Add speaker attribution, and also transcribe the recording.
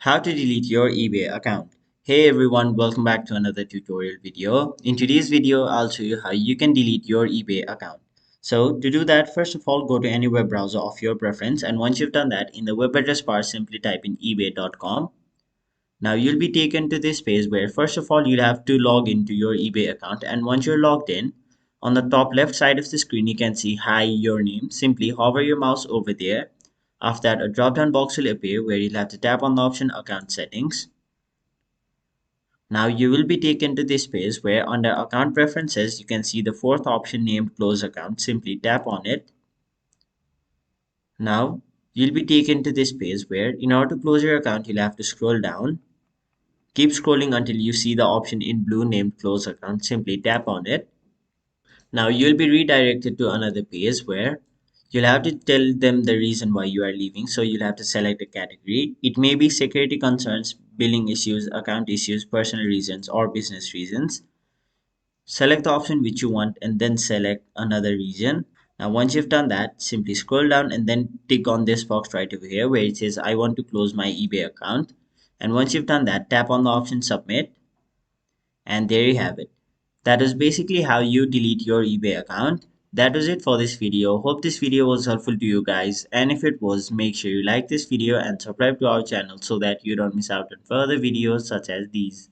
Speaker 1: How to delete your eBay account. Hey everyone, welcome back to another tutorial video. In today's video, I'll show you how you can delete your eBay account. So to do that, first of all, go to any web browser of your preference, and once you've done that, in the web address bar, simply type in ebay.com. Now you'll be taken to this page where first of all you'll have to log into your eBay account, and once you're logged in, on the top left side of the screen you can see hi your name. Simply hover your mouse over there. After that, a drop down box will appear where you'll have to tap on the option account settings. Now you will be taken to this page where under account preferences you can see the fourth option named close account. Simply tap on it. Now you'll be taken to this page where in order to close your account you'll have to scroll down. Keep scrolling until you see the option in blue named close account. Simply tap on it. Now you'll be redirected to another page where you'll have to tell them the reason why you are leaving. So you'll have to select a category. It may be security concerns, billing issues, account issues, personal reasons, or business reasons. Select the option which you want and then select another region. Now once you've done that, simply scroll down and then tick on this box right over here where it says I want to close my eBay account. And once you've done that, tap on the option submit, and there you have it. That is basically how you delete your eBay account. That was it for this video. Hope this video was helpful to you guys, and if it was, make sure you like this video and subscribe to our channel so that you don't miss out on further videos such as these.